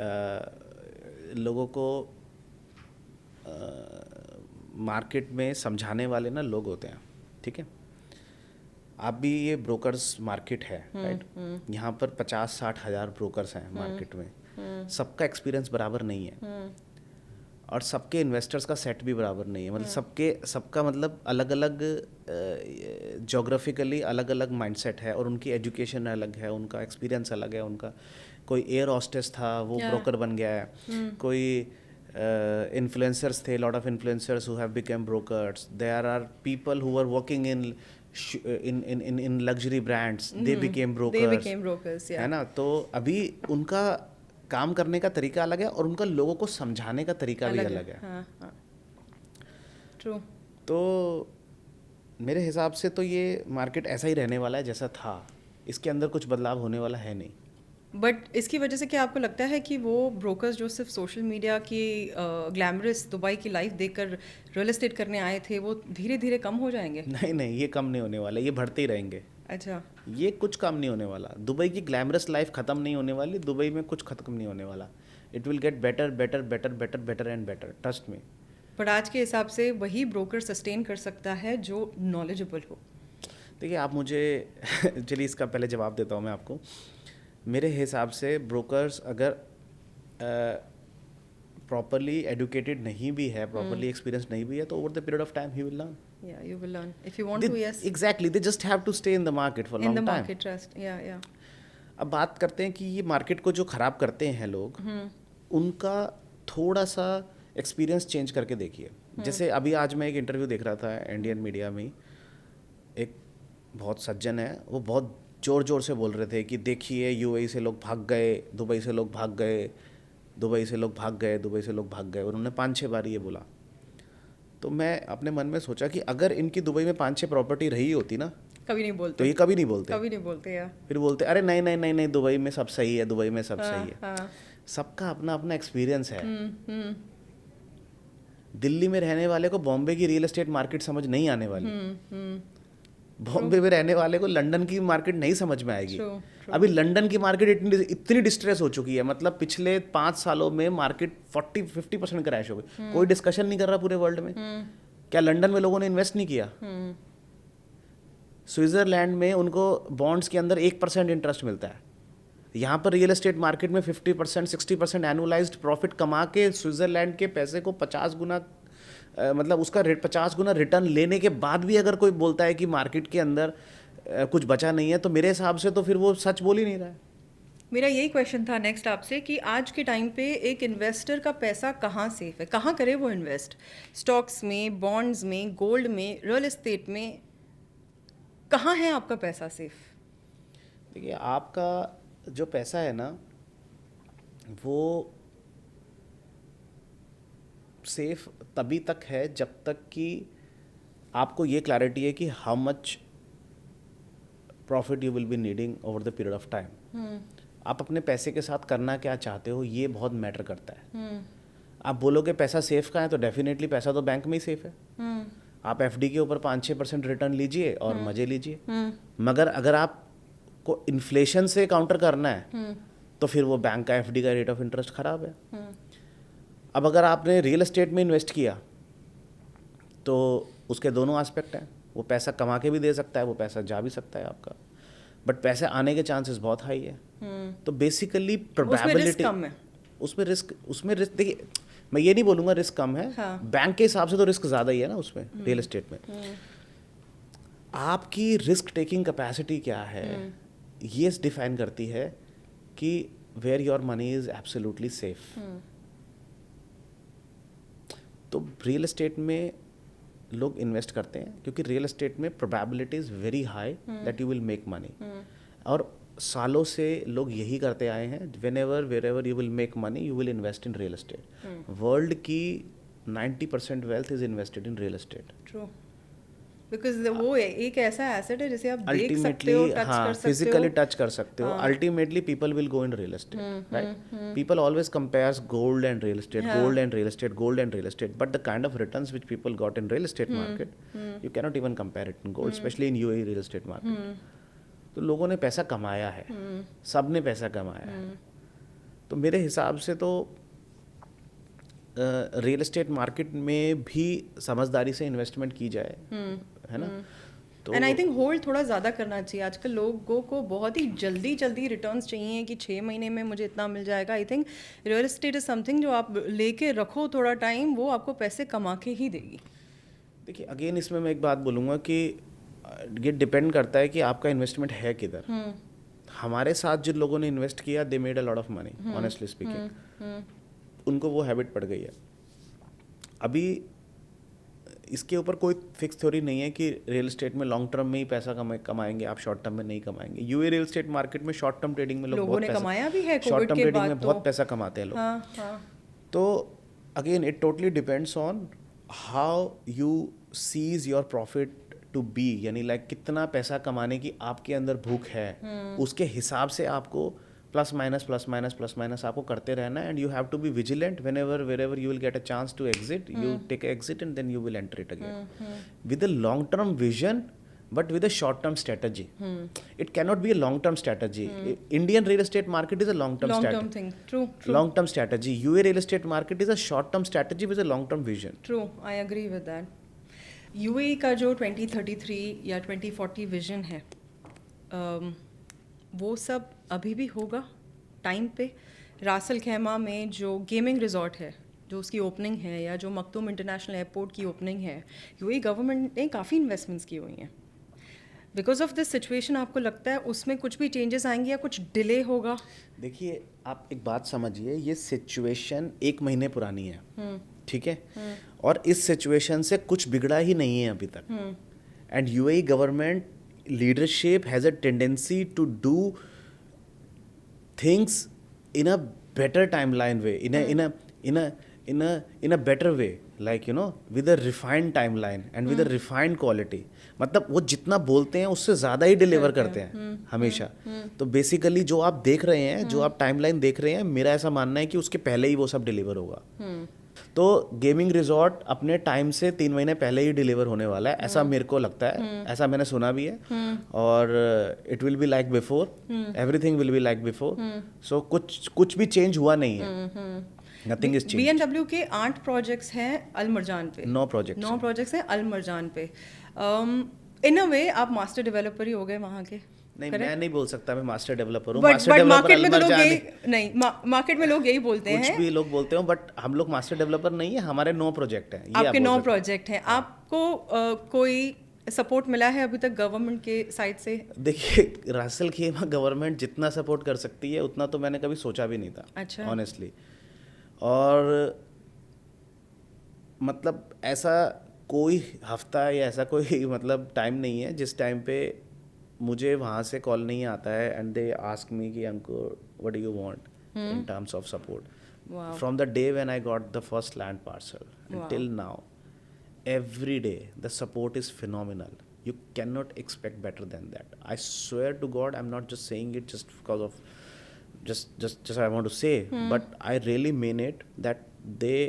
लोगों को मार्केट में समझाने वाले ना लोग होते हैं, ठीक है? आप भी, ये ब्रोकर्स मार्केट है, राइट? यहाँ पर 50-60 हज़ार ब्रोकर्स हैं मार्केट में, सबका एक्सपीरियंस बराबर नहीं है और सबके इन्वेस्टर्स का सेट भी बराबर नहीं है, मतलब सबका मतलब अलग अलग जोग्राफिकली अलग अलग माइंडसेट है और उनकी एजुकेशन अलग है, उनका एक्सपीरियंस अलग है। उनका कोई एयर हॉस्टेस था, वो ब्रोकर बन गया है, कोई इन्फ्लुएंसर्स थे, lot of influencers who have become brokers, there are people who are working in luxury brands, they became brokers, है ना? तो अभी उनका काम करने का तरीका अलग है और उनका लोगों को समझाने का तरीका भी अलग है। हाँ, ट्रू। तो मेरे हिसाब से तो ये मार्केट ऐसा ही रहने वाला है जैसा था, इसके अंदर कुछ बदलाव होने वाला है नहीं। बट इसकी वजह से क्या आपको लगता है कि वो ब्रोकर्स जो सिर्फ सोशल मीडिया की ग्लैमरस दुबई की लाइफ देखकर रियल एस्टेट करने आए थे, वो धीरे धीरे कम हो जाएंगे? नहीं, ये कम नहीं होने वाला, ये बढ़ते ही रहेंगे। अच्छा, ये कुछ कम नहीं होने वाला। दुबई की ग्लैमरस लाइफ ख़त्म नहीं होने वाली, दुबई में कुछ ख़त्म नहीं होने वाला। It will get better better better better better and better, trust me. But आज के हिसाब से वही ब्रोकर सस्टेन कर सकता है जो नॉलेजेबल हो। देखिए, आप मुझे चलिए इसका पहले जवाब देता हूँ मैं आपको। मेरे हिसाब से ब्रोकर्स अगर प्रॉपरली एडुकेटेड नहीं भी है, प्रॉपरली एक्सपीरियंस नहीं भी है, तो over the period of time he will learn. Yeah, you will learn. If you want to, yes. Exactly, they just have to stay in the market for a In long the time. market trust. Yeah, yeah. अब बात करते हैं कि ये मार्केट को जो ख़राब करते हैं लोग, उनका थोड़ा सा एक्सपीरियंस चेंज करके देखिए. जैसे अभी आज मैं एक इंटरव्यू देख रहा था इंडियन मीडिया में, एक बहुत सज्जन है, वो बहुत ज़ोर ज़ोर से बोल रहे थे कि देखिए यूएई से लोग भाग गए, दुबई से लोग भाग गए, दुबई से लोग भाग गए, दुबई से लोग भाग गए. उन्होंने 5-6 बार ये बोला. तो मैं अपने मन में सोचा कि अगर इनकी दुबई में 5-6 प्रॉपर्टी रही होती ना, कभी नहीं तो बोलते. ये कभी नहीं बोलते. कभी नहीं बोलते यार. फिर बोलते अरे नहीं नहीं नहीं नहीं, दुबई में सब सही है, दुबई में सब सही है. हाँ. सबका अपना अपना एक्सपीरियंस है. दिल्ली में रहने वाले को बॉम्बे की रियल एस्टेट मार्केट समझ नहीं आने वाली. बॉम्बे में रहने वाले को लंदन की मार्केट नहीं समझ में आएगी. True. अभी लंदन की मार्केट इतनी डिस्ट्रेस हो चुकी है, मतलब पिछले 5 सालों में मार्केट 40-50% क्रैश हो गई. कोई डिस्कशन नहीं कर रहा पूरे वर्ल्ड में. क्या लंदन में लोगों ने इन्वेस्ट नहीं किया? स्विट्जरलैंड में उनको बॉन्ड्स के अंदर 1% इंटरेस्ट मिलता है. यहाँ पर रियल एस्टेट मार्केट में 50% 60% एनुअलाइज्ड प्रॉफिट कमा के स्विट्जरलैंड के पैसे को 50 गुना मतलब उसका 50 गुना रिटर्न लेने के बाद भी अगर कोई बोलता है कि मार्केट के अंदर कुछ बचा नहीं है, तो मेरे हिसाब से तो फिर वो सच बोल ही नहीं रहा है. मेरा यही क्वेश्चन था नेक्स्ट आपसे कि आज के टाइम पे एक इन्वेस्टर का पैसा कहाँ सेफ है, कहाँ करे वो इन्वेस्ट? स्टॉक्स में, बॉन्ड्स में, गोल्ड में, रियल एस्टेट में, कहाँ है आपका पैसा सेफ? देखिए, आपका जो पैसा है ना, वो सेफ तभी तक है जब तक कि आपको ये क्लैरिटी है कि how much profit you will be needing over the period of time. आप अपने पैसे के साथ करना क्या चाहते हो, ये बहुत मैटर करता है. आप बोलोगे पैसा सेफ का है, तो डेफिनेटली पैसा तो बैंक में ही सेफ है. आप एफडी के ऊपर 5-6% रिटर्न लीजिए और मजे लीजिए. मगर अगर आपको इन्फ्लेशन से काउंटर करना है, तो फिर वो बैंक का एफडी का रेट ऑफ इंटरेस्ट खराब है. अब अगर आपने रियल एस्टेट में इन्वेस्ट किया, तो उसके दोनों एस्पेक्ट हैं. वो पैसा कमा के भी दे सकता है, वो पैसा जा भी सकता है आपका, बट पैसे आने के चांसेस बहुत हाई है. तो बेसिकली प्रोबेबिलिटी उसमें रिस्क देखिए, मैं ये नहीं बोलूँगा रिस्क कम है. हाँ. बैंक के हिसाब से तो रिस्क ज़्यादा ही है ना उसमें, रियल एस्टेट में. आपकी रिस्क टेकिंग कैपेसिटी क्या है, ये डिफाइन करती है कि where your money is absolutely safe. तो रियल एस्टेट में लोग इन्वेस्ट करते हैं क्योंकि रियल एस्टेट में probability is very high that you will make money. और सालों से लोग यही करते आए हैं. Whenever wherever you will make money, you will invest in real estate. World की 90% wealth is invested in real estate. True, because वो एक ऐसा एसेट है जिसे आप देख सकते अल्टीमेटली हो, टच हाँ, कर सकते फिजिकली हो. टच कर सकते हो. Ultimately people will go in real estate, right? People always compares gold and real estate, gold and real estate, gold and real estate. But the kind of returns which people got in real estate market, you cannot even compare it in gold, specially in UAE real estate market. तो लोगों ने पैसा कमाया है, सब ने पैसा कमाया है. तो मेरे हिसाब से तो रियल एस्टेट मार्केट में भी समझदारी से इन्वेस्टमेंट की जाए, है ना? तो एंड आई थिंक होल्ड थोड़ा ज़्यादा करना चाहिए. आजकल लोगों को बहुत ही जल्दी रिटर्न्स चाहिए कि 6 महीने में मुझे इतना मिल जाएगा. I think real estate is something जो आप लेके रखो थोड़ा टाइम, वो आपको पैसे कमा के ही देगी. देखिए, अगेन इसमें मैं एक बात बोलूँगा कि ये डिपेंड करता है कि आपका इन्वेस्टमेंट है किधर. हमारे साथ जिन लोगों ने इन्वेस्ट किया, they made a lot of money, honestly speaking. उनको वो हैबिट पड़ गई है. अभी इसके ऊपर कोई फिक्स थ्योरी नहीं है कि रियल एस्टेट में लॉन्ग टर्म में ही पैसा कमाएंगे आप, शॉर्ट टर्म में नहीं कमाएंगे. यूए रियल एस्टेट मार्केट में शॉर्ट टर्म ट्रेडिंग में लोगों ने कमाया भी है, शॉर्ट टर्म ट्रेडिंग में तो बहुत पैसा कमाते हैं लोग. तो again it totally depends on how you sees your profit to be, यानी लाइक कितना पैसा कमाने की आपके अंदर भूख है, उसके हिसाब से आपको प्लस माइनस आपको करते रहना है. And you have to be vigilant whenever wherever you will get a chance to exit, you take exit and then you will enter it again with a long term vision but with a short term strategy. It cannot be a long term strategy. Indian real estate market is a long term strategy. Thing. True. Long term strategy. UA real estate market is a short term strategy with a long term vision. True, I agree with that. UAE का जो 2033 या 2040 विजन है, वो सब अभी भी होगा टाइम पे? रासल खैमा में जो गेमिंग रिजॉर्ट है जो उसकी ओपनिंग है या जो मखदूम इंटरनेशनल एयरपोर्ट की ओपनिंग है, यूएई गवर्नमेंट ने काफ़ी इन्वेस्टमेंट्स की हुई हैं. बिकॉज ऑफ दिस सिचुएशन आपको लगता है उसमें कुछ भी चेंजेस आएंगे या कुछ डिले होगा? देखिए, आप एक बात समझिए, ये सिचुएशन 1 महीने पुरानी है, ठीक है, और इस सिचुएशन से कुछ बिगड़ा ही नहीं है अभी तक. And UAE government leadership has a tendency to do things in a better timeline way, in a better way, like with a refined timeline and with a refined quality. मतलब वो जितना बोलते हैं उससे ज़्यादा ही डिलीवर करते हैं हमेशा. तो बेसिकली जो आप देख रहे हैं, जो आप टाइमलाइन देख रहे हैं, मेरा ऐसा मानना है कि उसके पहले ही वो सब डिलीवर होगा. तो गेमिंग रिजॉर्ट अपने टाइम से 3 महीने पहले ही डिलीवर होने वाला है, ऐसा मेरे को लगता है, ऐसा मैंने सुना भी है. और it will be like before, everything will be like before. So कुछ भी चेंज हुआ नहीं है. Nothing is change. बीएनडब्ल्यू के 8 प्रोजेक्ट्स हैं अल मरजान पे. 9 प्रोजेक्ट्स 9 प्रोजेक्ट्स हैं अल मरजान पे. इन अ वे आप मास्टर डेवलपर ही हो गए वहाँ के. नहीं, मैं नहीं बोल सकता मैं मास्टर डेवलपर हूँ. बट मार्केट में तो लोग यही नहीं, मार्केट में लोग यही बोलते हैं. कुछ भी लोग बोलते हो, बट हम लोग मास्टर डेवलपर नहीं है. हमारे 9 प्रोजेक्ट हैं. आपके 9 प्रोजेक्ट हैं. आपको कोई सपोर्ट मिला है अभी तक गवर्नमेंट के साइड से? देखिए, रासेल खेमा गवर्नमेंट जितना सपोर्ट कर सकती है उतना तो मैंने कभी सोचा भी नहीं था. अच्छा. ऑनेस्टली. और मतलब ऐसा कोई हफ्ता या ऐसा कोई मतलब टाइम नहीं है जिस टाइम पे मुझे वहाँ से कॉल नहीं आता है एंड दे आस्क मी कि Ankur what do you want in terms of support. From the day when I got the first land parcel till now, every day the support is phenomenal. You cannot expect better than that. I swear to God, I'm not just saying it just because of just I want to say, but I really mean it, that they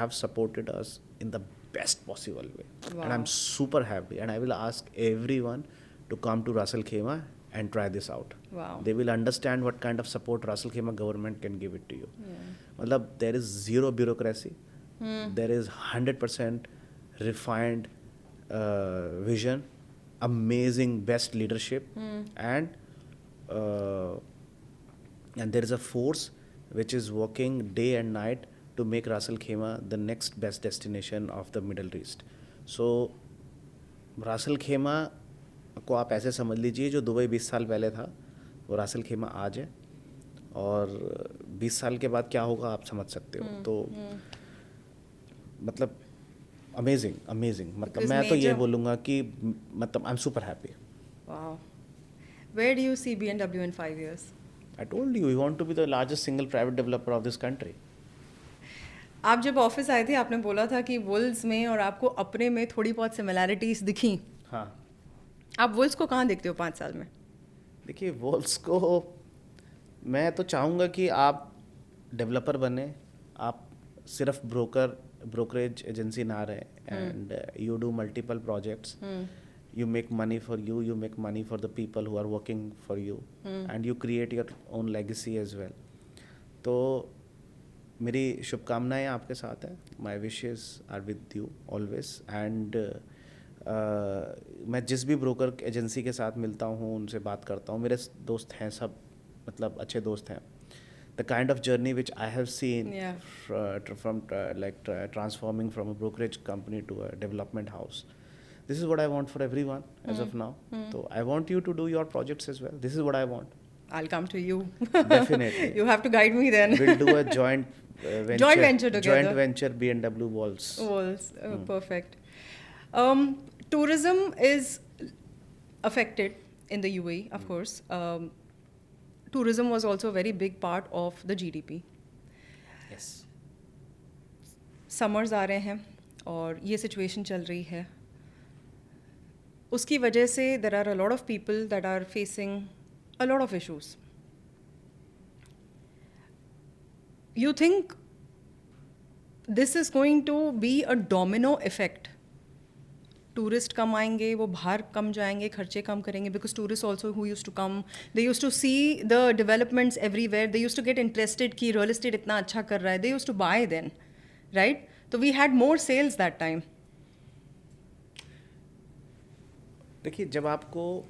have supported us in the best possible way. And I'm super happy, and I will ask everyone to come to Russell Khema and try this out. Wow. They will understand what kind of support Russell Khema government can give it to you. Matlab, there is zero bureaucracy. There is 100% refined vision, amazing best leadership, and there is a force which is working day and night to make Russell Khema the next best destination of the Middle East. So Russell Khema को आप ऐसे समझ लीजिए, जो दुबई 20 साल पहले था वो रासेल खेमा आज है, और 20 साल के बाद क्या होगा आप समझ सकते हो. तो मतलब अमेजिंग मतलब मैं तो ये बोलूँगा कि मतलब I am super happy. Wow. Where do you see BMW in 5 years? I told you, we want to be the largest single private developer of this country. आप जब ऑफिस आए थे आपने बोला था कि वुल्स में और आपको अपने में थोड़ी बहुत सिमिलैरिटीज दिखी. हाँ. आप वुल्स को कहाँ देखते हो 5 साल में? देखिए, वुल्स को मैं तो चाहूँगा कि आप डेवलपर बने, आप सिर्फ ब्रोकरेज एजेंसी ना रहे, and you do multiple projects. You make money for you, you make money for the people who are working for you, and you create your own legacy as well. तो मेरी शुभकामनाएं आपके साथ हैं. My wishes are with you always. And मैं जिस भी ब्रोकर एजेंसी के साथ मिलता हूँ, उनसे बात करता हूँ, मेरे दोस्त हैं सब, मतलब अच्छे दोस्त हैं. The kind of journey which I have seen from transforming from a brokerage company to a development house. This is what I want for everyone as of now. So I want you to do your projects as well. This is what I want. I'll come to you. Definitely. You have to guide me then. We'll do a joint venture. Joint venture together. Joint venture BMW Walls. Walls. Perfect. Tourism is affected in the UAE, of course. Tourism was also a very big part of the GDP. Yes. Summers आ रहे हैं और ये situation चल रही है. उसकी वजह से there are a lot of people that are facing a lot of issues. You think this is going to be a domino effect? Tourist कम आएंगे, वो बाहर कम जाएंगे, खर्चे कम करेंगे, because tourist also who use to come, they use to see the developments everywhere, they use to get interested कि रियल एस्टेट इतना अच्छा कर रहा है, they use to buy then, right? तो we had more sales that time. देखिए, जब आपको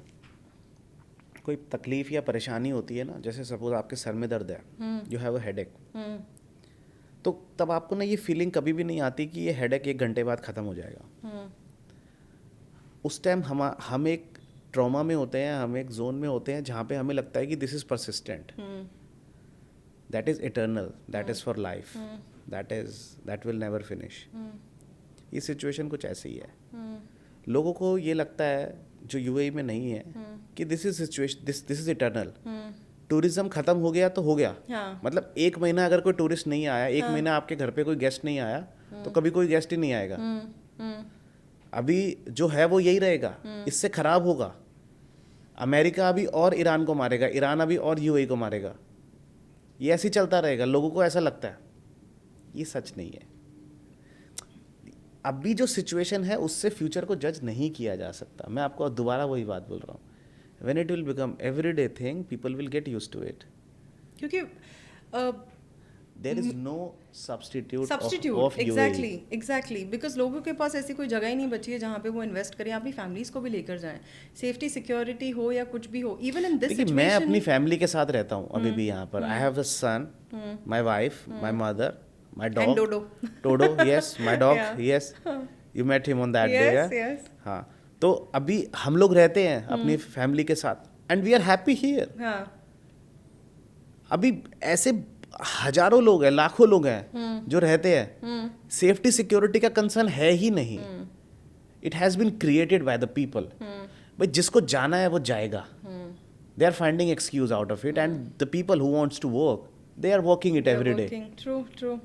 कोई तकलीफ या परेशानी होती है ना, जैसे सपोज आपके सर में दर्द है, यू हैव अ हेडेक, तो तब आपको ना ये फीलिंग कभी भी नहीं आती कि ये हेडेक 1 घंटे बाद ख़त्म हो जाएगा। उस टाइम हम एक ट्रॉमा में होते हैं, हम एक जोन में होते हैं जहाँ पे हमें लगता है कि this is persistent, that is eternal, that is for life, that will never finish. ये सिचुएशन कुछ ऐसी ही है। लोगों को ये लगता है जो यूएई में नहीं है कि this is situation, this is eternal. Tourism खत्म हो गया तो हो गया। हाँ. मतलब 1 महीना अगर कोई टूरिस्ट नहीं आया, 1 महीना आपके घर पे कोई गेस्ट नहीं आया, तो कभी कोई गेस्ट ही नहीं आएगा। अभी जो है वो यही रहेगा, इससे खराब होगा। अमेरिका अभी और ईरान को मारेगा, ईरान अभी और यूएई को मारेगा। ये ऐसे ही चलता रहेगा। लोगों को ऐसा लगता है, ये सच नहीं है। अभी जो सिचुएशन है उससे फ्यूचर को जज नहीं किया जा सकता। मैं आपको दोबारा वही बात बोल रहा हूँ, when it will become everyday thing, people will get used to it. क्योंकि There is no substitute substitute of UAE. Exactly because लोगों के पास ऐसी कोई जगह ही नहीं बची है जहाँ पे वो इन्वेस्ट करें, अपनी फैमिलीज को भी लेकर जाएं, सेफ्टी सिक्योरिटी हो या कुछ भी हो। इवन इन दिस देखिए, मैं अपनी फैमिली के साथ रहता हूँ अभी भी यहाँ पर। I have a son, my wife, my mother, my dog Dodo. Dodo, yes, my dog, yes, you met him on that day. Yes हाँ, तो अभी हम लोग रहते हैं अपनी फैमिली के साथ, and we are happy here. हाँ अभी ऐसे हजारों लोग हैं, लाखों लोग हैं जो रहते हैं। सेफ्टी सिक्योरिटी का कंसर्न है ही नहीं। It has been created by the people. भाई जिसको जाना है वो जाएगा। They are finding excuse out of it, and the people who wants to work, they are working it every day. True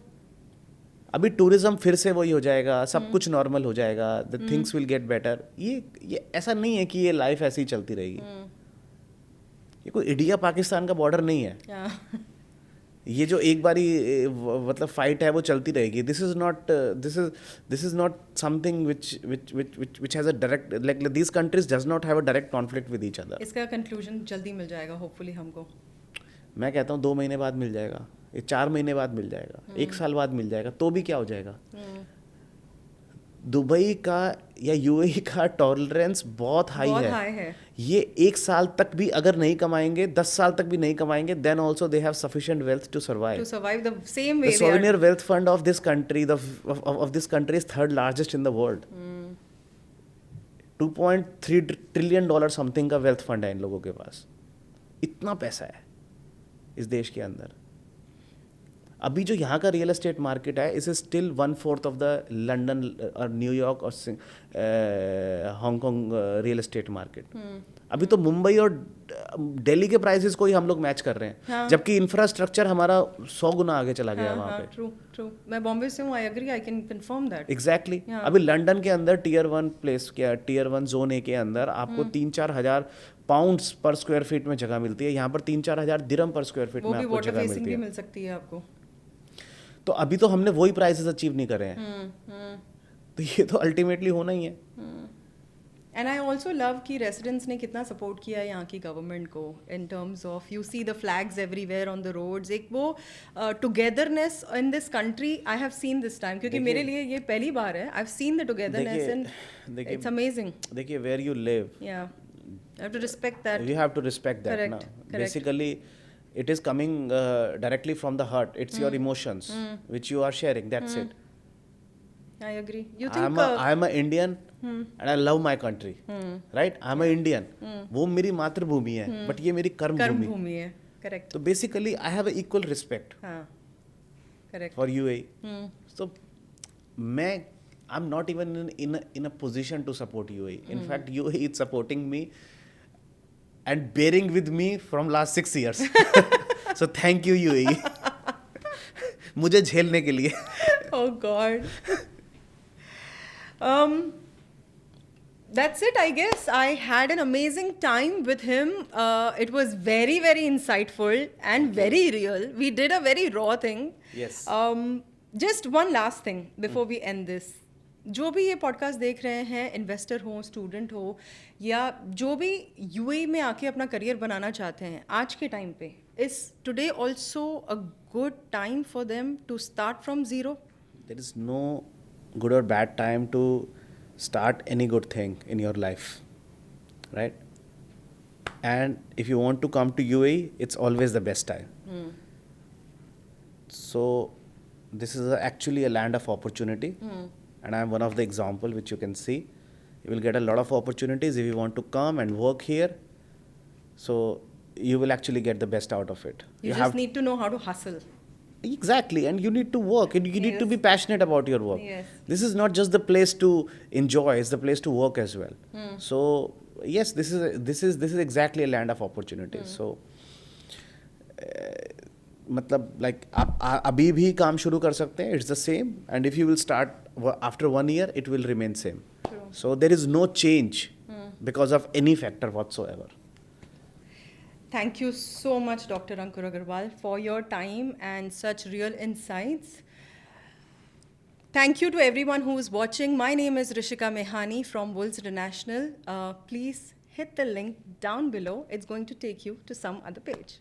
अभी टूरिज्म फिर से वही हो जाएगा, सब कुछ नॉर्मल हो जाएगा, the things will get better. ये ऐसा नहीं है कि ये लाइफ ऐसी ही चलती रहेगी। ये कोई इंडिया पाकिस्तान का बॉर्डर नहीं है। ये जो एक बारी मतलब फाइट है वो चलती रहेगी। This is not something which has a direct, like these countries does not have a direct conflict with each other. इसका कंक्लूजन जल्दी मिल जाएगा होपफुली हमको। मैं कहता हूँ 2 महीने बाद मिल जाएगा, ये 4 महीने बाद मिल जाएगा, 1 साल बाद मिल जाएगा, तो भी क्या हो जाएगा। दुबई का या यूएई का टॉलरेंस बहुत हाई है। ये 1 साल तक भी अगर नहीं कमाएंगे, 10 साल तक भी नहीं कमाएंगे, then also they have sufficient wealth to survive. The same way The sovereign wealth fund of this country, of this country is 3rd largest in the world. $2.3 trillion something का वेल्थ फंड है इन लोगों के पास। इतना पैसा है इस देश के अंदर। अभी जो यहाँ का रियल एस्टेट मार्केट है, is still 1/4 of the London और न्यूयॉर्क और हांगकांग रियल एस्टेट मार्केट। अभी तो मुंबई और दिल्ली के प्राइसेस को ही हम लोग मैच कर रहे हैं। हाँ. जबकि इंफ्रास्ट्रक्चर हमारा 100 गुना आगे चला गया वहाँ पे। ट्रू मैं बॉम्बे से हूँ, I agree, I can confirm that. Exactly. अभी लंदन के अंदर टियर 1 प्लेस क्या, टियर 1 जोन ए के अंदर आपको 3-4 हजार पाउंड्स पर स्क्वायर फीट में जगह मिलती है। यहाँ पर 3-4 हजार दिरहम पर स्क्वायर फीट में आपको जगह मिलती है। मिल सकती है आपको। तो अभी तो हमने वही प्राइसेस अचीव नहीं करे हैं। तो ये तो अल्टीमेटली होना ही है। एंड आई ऑल्सो लव कि रेसिडेंट्स ने कितना सपोर्ट किया है यहाँ की गवर्नमेंट को in terms of, you see the flags everywhere on the roads. एक वो togetherness in this country I have seen this time, क्योंकि मेरे लिए ये पहली बार है। I have seen the togetherness and it's amazing. देखिए, वेयर यू लिव, या you have to respect that. You have to respect that. Correct, Na? correct. Basically, it is coming directly from the heart. It's your emotions which you are sharing. That's it. I agree. You think I'm an Indian and I love my country. Right? I'm an Indian. वो मेरी मातृभूमि है, but ये मेरी कर्म भूमि है। Correct. तो basically, I have an equal respect हाँ, correct. for UAE. So I'm not even in a position to support UAE. In fact, UAE is supporting me and bearing with me from last 6 years. So thank you UAE. मुझे झेलने के लिए। Oh God. That's it, I guess. I had an amazing time with him. It was very, very insightful and very real. We did a very raw thing. Yes. Just one last thing before we end this. जो भी ये पॉडकास्ट देख रहे हैं, इन्वेस्टर हो, स्टूडेंट हो, या जो भी यूएई में आके अपना करियर बनाना चाहते हैं, आज के टाइम पे is today also a good time for them to start from zero? There is no good or bad time to start any good thing in your life, right? And if you want to come to UAE, it's always the best time. So this is actually a land of opportunity, and I'm one of the example which you can see. You will get a lot of opportunities if you want to come and work here. So you will actually get the best out of it. You just need to know how to hustle. Exactly, and you need to work, and you need to be passionate about your work. Yes. This is not just the place to enjoy; it's the place to work as well. So yes, this is exactly a land of opportunities. So मतलब like आप अभी भी काम शुरू कर सकते हैं. It's the same, and if you will start after 1 year, it will remain same. True. So there is no change because of any factor whatsoever. Thank you so much, Dr. Ankur Agarwal, for your time and such real insights. Thank you to everyone who is watching. My name is Rishika Mehani from Wolves International. Please hit the link down below. It's going to take you to some other page.